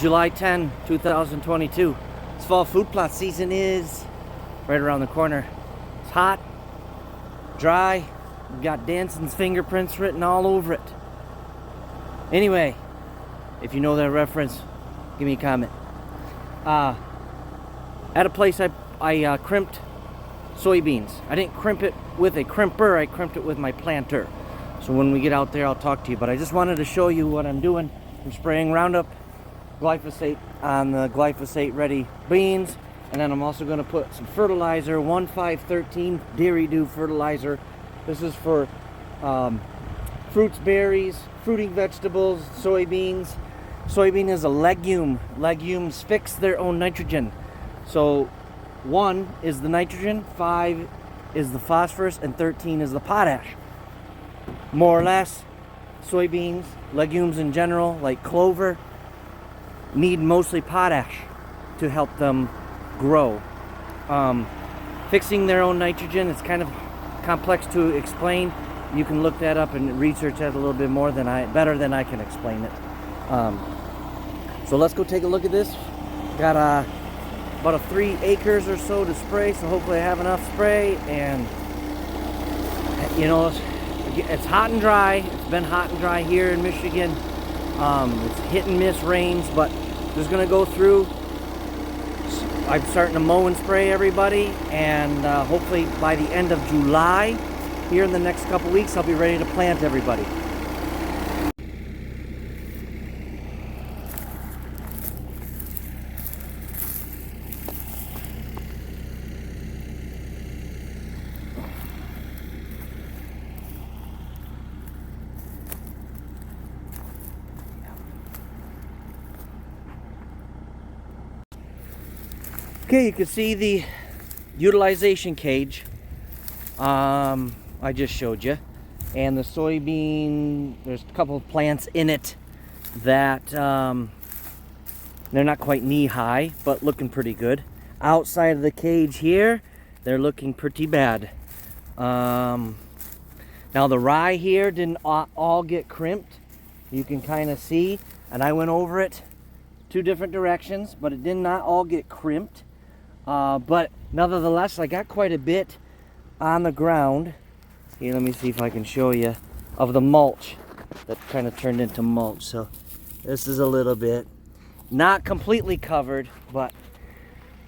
July 10, 2022. This fall food plot season is right around the corner. It's hot, dry, we've got Danson's fingerprints written all over it. Anyway, if you know that reference, give me a comment. At a place I crimped soybeans. I didn't crimp it with a crimper, I crimped it with my planter. So when we get out there, I'll talk to you. But I just wanted to show you what I'm doing. I'm spraying Roundup glyphosate on the glyphosate ready beans. And then I'm also going to put some fertilizer, 1513 Dairy Dew fertilizer. This is for fruits, berries, fruiting vegetables, soybeans. Soybean is a legume. Legumes fix their own nitrogen. So 1 is the nitrogen, 5 is the phosphorus, and 13 is the potash. More or less, soybeans, legumes in general, like clover, need mostly potash to help them grow. Fixing their own nitrogen, it's kind of complex to explain. You can look that up and research that a little bit more than better than I can explain it. So let's go take a look at this. Got about 3 acres or so to spray, so hopefully I have enough spray. And you know, it's hot and dry. It's been hot and dry here in Michigan. It's hit and miss rains, but just gonna go through. I'm starting to mow and spray everybody, and hopefully by the end of July, here in the next couple weeks, I'll be ready to plant everybody. Okay, you can see the utilization cage I just showed you, and the soybean, there's a couple of plants in it that they're not quite knee high, but looking pretty good. Outside of the cage here, they're looking pretty bad. Now the rye here didn't all get crimped, you can kind of see, and I went over it 2 different directions, but it did not all get crimped. But nevertheless, I got quite a bit on the ground. Here, let me see if I can show you, of the mulch that kind of turned into mulch. So this is a little bit, not completely covered, but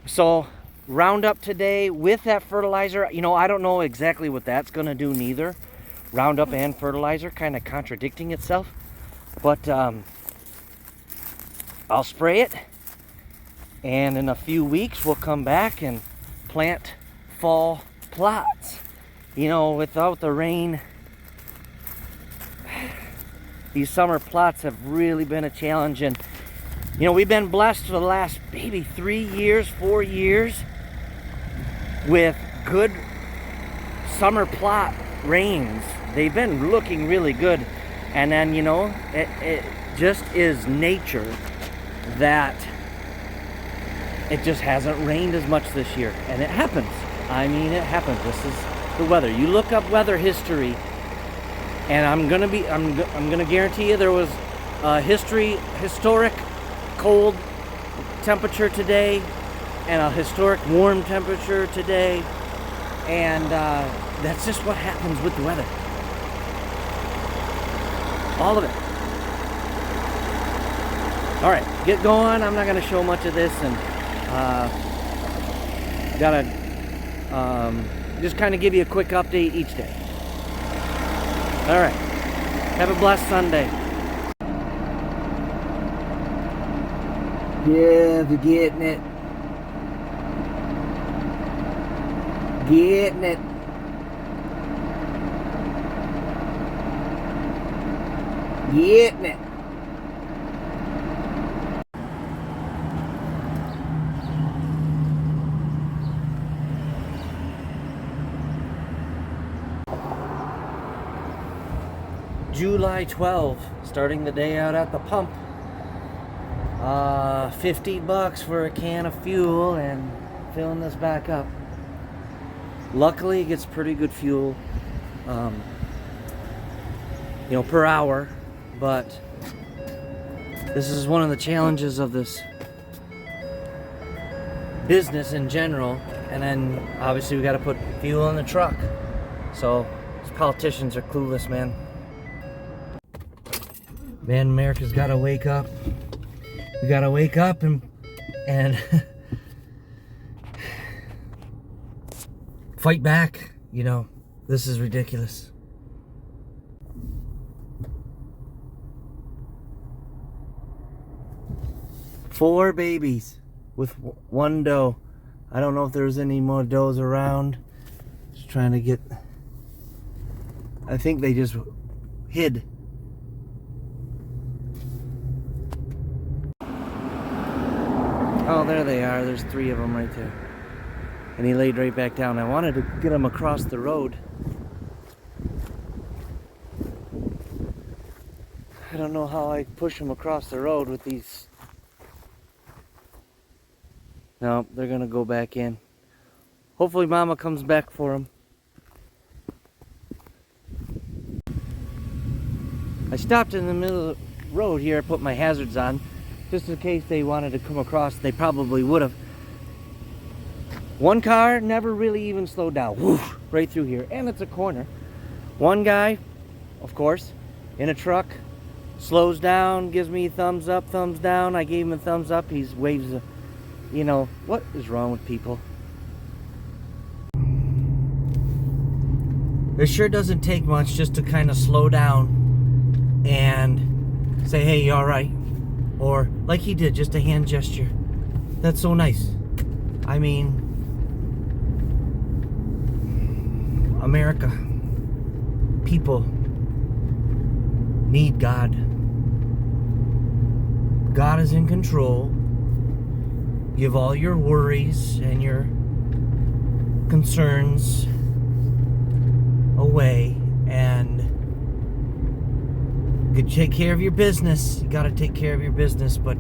so Roundup today with that fertilizer. You know, I don't know exactly what that's going to do neither. Roundup and fertilizer kind of contradicting itself, but I'll spray it. And in a few weeks, we'll come back and plant fall plots. You know, without the rain, these summer plots have really been a challenge. And, you know, we've been blessed for the last maybe 3 years, 4 years with good summer plot rains. They've been looking really good. And then, you know, it just is nature that it just hasn't rained as much this year, and it happens. I mean, it happens. This is the weather. You look up weather history, and I'm gonna guarantee you there was a historic cold temperature today, and a historic warm temperature today, and that's just what happens with the weather. All of it. All right, get going. I'm not gonna show much of this, and gotta just kind of give you a quick update each day. All right, have a blessed Sunday. Yeah, they're getting it. Getting it. Getting it. July 12th, starting the day out at the pump. $50 for a can of fuel and filling this back up. Luckily, it gets pretty good fuel, per hour, but This is one of the challenges of this business in general, and then obviously we got to put fuel in the truck. So these politicians are clueless, man. Man, America's got to wake up. We got to wake up and fight back. You know, this is ridiculous. Four babies with one doe. I don't know if there's any more does around. Just trying to get... I think they just hid. Oh, there they are. There's 3 of them right there. And he laid right back down. I wanted to get him across the road. I don't know how I push him across the road with these... No, they're gonna go back in. Hopefully Mama comes back for them. I stopped in the middle of the road here. I put my hazards on just in case they wanted to come across. They probably would have. One car never really even slowed down. Woof, right through here. And it's a corner. One guy, of course, in a truck, slows down, gives me a thumbs up, thumbs down. I gave him a thumbs up. He waves a... You know, what is wrong with people? It sure doesn't take much just to kind of slow down and say, hey, you all right? Or, like he did, just a hand gesture. That's so nice. I mean, America, people need God. God is in control. Give all your worries and your concerns away and take care of your business. You got to take care of your business, but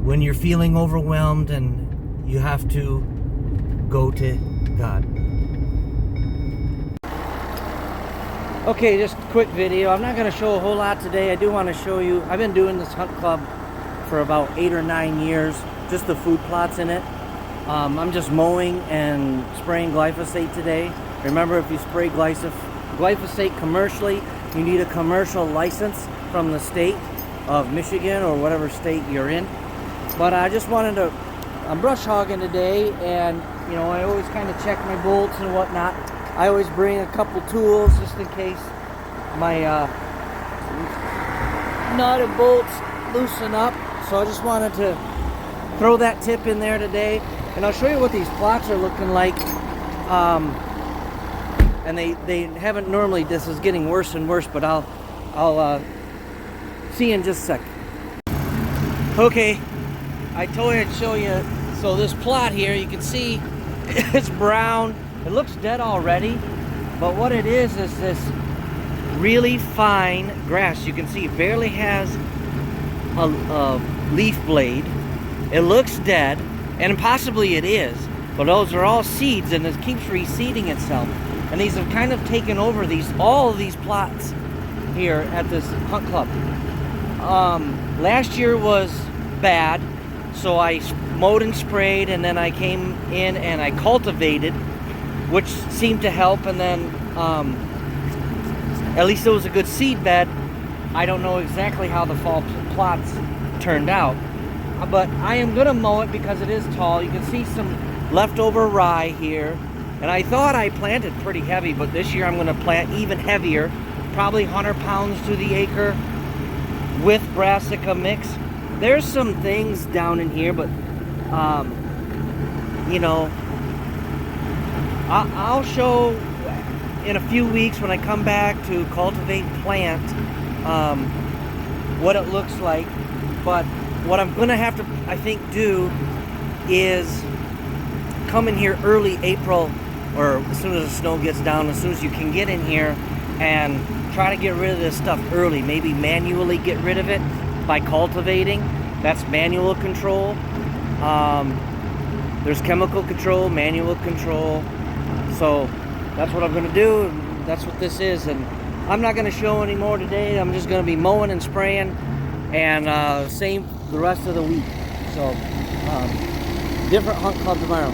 when you're feeling overwhelmed and you have to go to God. Okay, just a quick video. I'm not going to show a whole lot today. I do want to show you, I've been doing this hunt club for about 8 or 9 years, just the food plots in it. I'm just mowing and spraying glyphosate today. Remember, if you spray glyphosate commercially, you need a commercial license from the state of Michigan or whatever state you're in. But I just wanted to, I'm brush hogging today, and you know, I always kind of check my bolts and whatnot. I always bring a couple tools just in case my nut and bolts loosen up. So I just wanted to throw that tip in there today, and I'll show you what these plots are looking like. And they haven't normally. This is getting worse and worse, but I'll see you in just a sec. Okay, I told you I'd show you. So this plot here, you can see it's brown. It looks dead already, but what it is this really fine grass. You can see it barely has a leaf blade. It looks dead, and possibly it is, but those are all seeds, and it keeps reseeding itself. And these have kind of taken over all of these plots here at this hunt club. Last year was bad, so I mowed and sprayed, and then I came in and I cultivated, which seemed to help. And then at least it was a good seed bed. I don't know exactly how the fall plots turned out, but I am gonna mow it because it is tall. You can see some leftover rye here, and I thought I planted pretty heavy, but this year I'm gonna plant even heavier, probably 100 pounds to the acre with brassica mix. There's some things down in here, but you know, I'll show in a few weeks when I come back to cultivate and plant what it looks like. But what I'm gonna have to, I think, do is come in here early April, or as soon as the snow gets down, as soon as you can get in here, and try to get rid of this stuff early. Maybe manually get rid of it by cultivating. That's manual control. There's chemical control, manual control. So that's what I'm gonna do. That's what this is, and I'm not gonna show any more today. I'm just gonna be mowing and spraying. and same the rest of the week. So different hunt club tomorrow.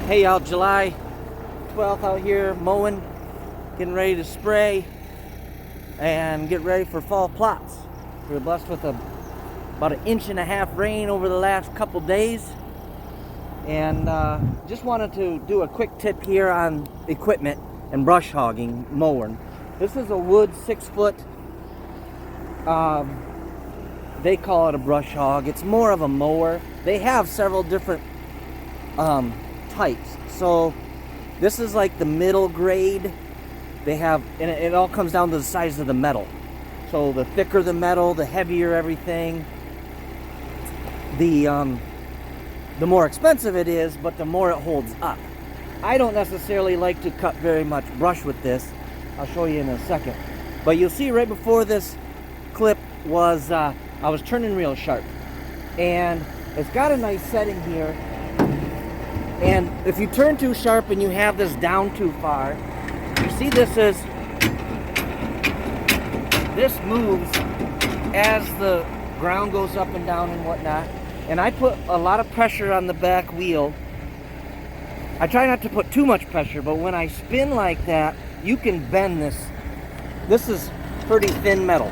Hey y'all, July 12th out here mowing, getting ready to spray and get ready for fall plots. We were blessed with about 1.5 inches rain over the last couple days, and just wanted to do a quick tip here on equipment and brush hogging mowing. This is a wood 6-foot, they call it a brush hog. It's more of a mower. They have several different types. So this is like the middle grade. They have, and it all comes down to the size of the metal. So the thicker the metal, the heavier everything. The more expensive it is, but the more it holds up. I don't necessarily like to cut very much brush with this. I'll show you in a second. But you'll see right before this clip was I was turning real sharp, and it's got a nice setting here. And if you turn too sharp and you have this down too far, you see this moves as the ground goes up and down and whatnot. And I put a lot of pressure on the back wheel. I try not to put too much pressure, but when I spin like that, you can bend this. This is pretty thin metal.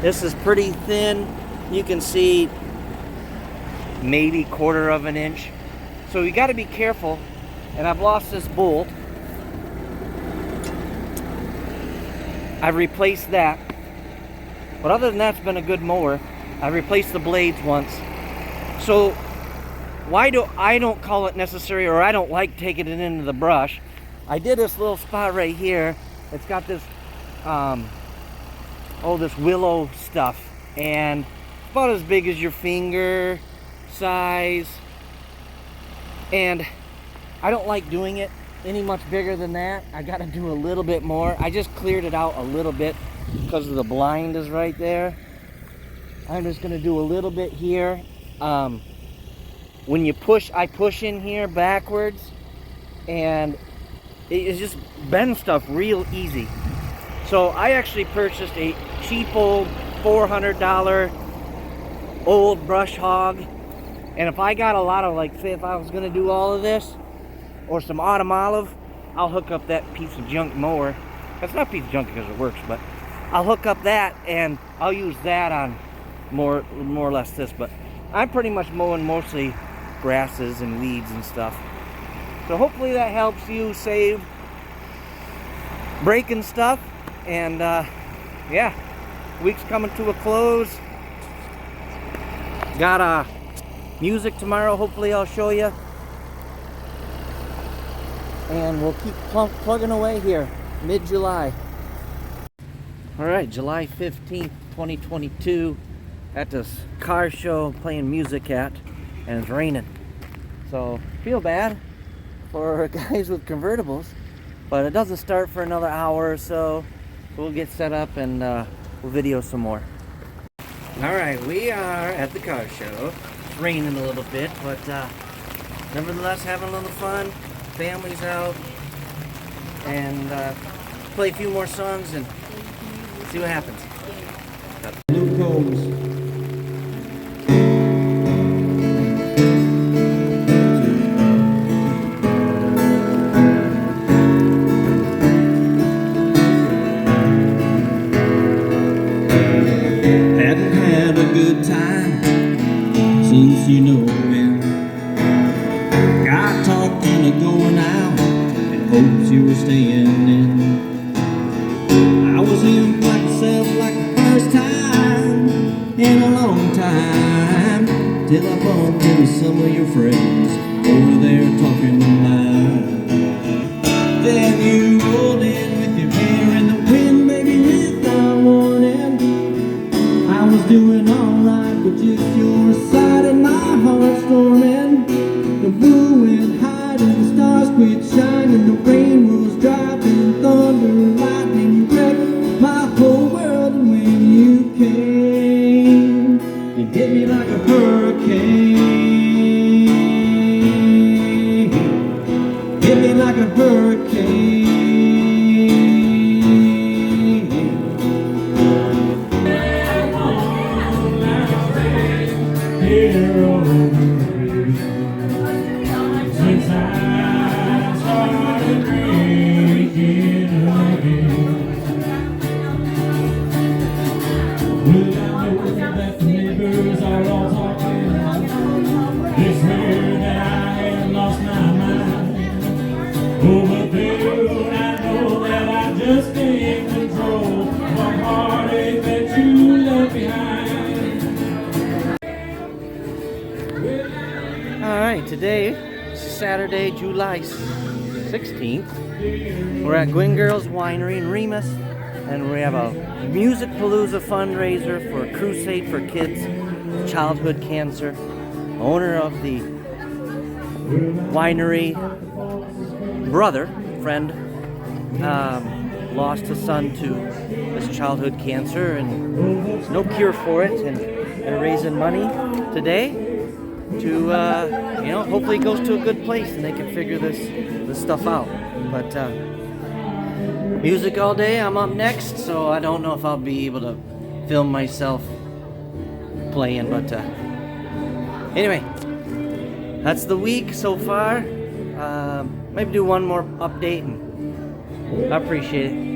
This is pretty thin. You can see maybe 1/4 of an inch. So you got to be careful. And I've lost this bolt. I've replaced that. But other than that, it's been a good mower. I replaced the blades once. So why do I don't call it necessary, or I don't like taking it into the brush. I did this little spot right here. It's got this this willow stuff, and it's about as big as your finger size. And I don't like doing it any much bigger than that. I got to do a little bit more. I just cleared it out a little bit because of the blind is right there. I'm just going to do a little bit here. When you push, I push in here backwards, and it just bends stuff real easy. So I actually purchased a cheap old $400 old brush hog. And if I got a lot of, like, say if I was going to do all of this, or some autumn olive, I'll hook up that piece of junk mower. That's not a piece of junk because it works, but I'll hook up that and I'll use that on more or less this. But I'm pretty much mowing mostly grasses and weeds and stuff. So hopefully that helps you save breaking stuff. And yeah, week's coming to a close. Got music tomorrow, hopefully I'll show you. And we'll keep plugging away here, mid-July. Alright, July 15th, 2022, at this car show playing music at, and it's raining. So, feel bad for guys with convertibles, but it doesn't start for another hour or so. We'll get set up and we'll video some more. Alright, we are at the car show. It's raining a little bit, but nevertheless having a little fun. Family's out, and play a few more songs and see what happens. Blue combs. Hadn't had a good time since you know it. Got talking of going out and hopes you were staying in. I was in myself like the first time in a long time, till I bumped into some of your friends over there talking to mine. Then you rolled in with your hair in the wind, maybe without warning. I was doing alright with just your quit shining. The rain was driving, thunder, lightning wrecked my whole world. And when you came, you hit me like a hurricane. Hit me like a hurricane. Here over me, since I started drinking again. Well, I know that the neighbors are all talking. They swear that I have lost my mind. Oh, but they don't. I know that I just can't control the heartache that you left behind. Alright, today is Saturday, July 16th. We're at Gwyn Girls Winery in Remus, and we have a Music Palooza fundraiser for Crusade for Kids with Childhood Cancer. Owner of the winery, friend, lost his son to this childhood cancer, and there's no cure for it, and they're raising money today to hopefully it goes to a good place and they can figure this stuff out. But music all day. I'm up next, so I don't know if I'll be able to film myself playing, but anyway, that's the week so far. Maybe do one more update, and I appreciate it.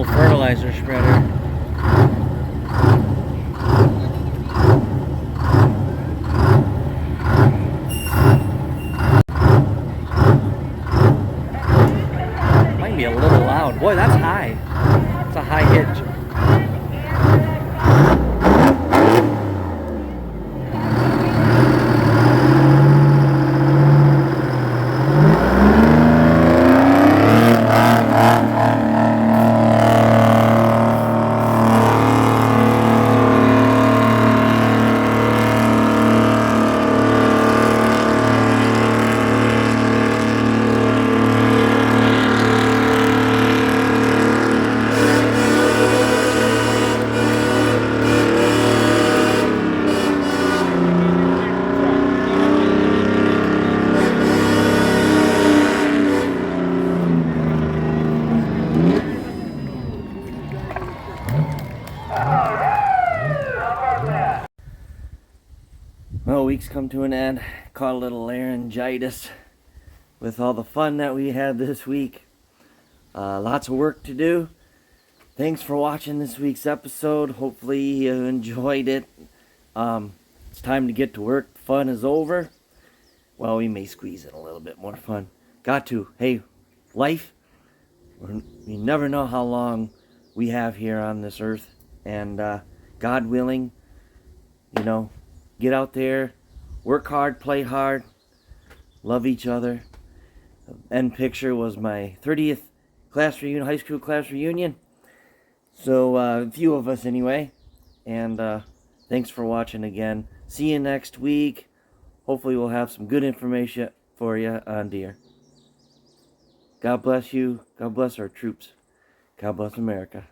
Fertilizer spreader. Might be a little loud. Boy, that's high. It's a high hitch. Well, week's come to an end. Caught a little laryngitis with all the fun that we had this week. Lots of work to do. Thanks for watching this week's episode. Hopefully you enjoyed it. It's time to get to work. Fun is over. Well, we may squeeze in a little bit more fun. Got to. Hey, life, you never know how long we have here on this earth. And God willing, get out there, work hard, play hard, love each other. The end picture was my 30th class reunion, high school class reunion. So a few of us anyway. And thanks for watching again. See you next week. Hopefully we'll have some good information for you on deer. God bless you. God bless our troops. God bless America.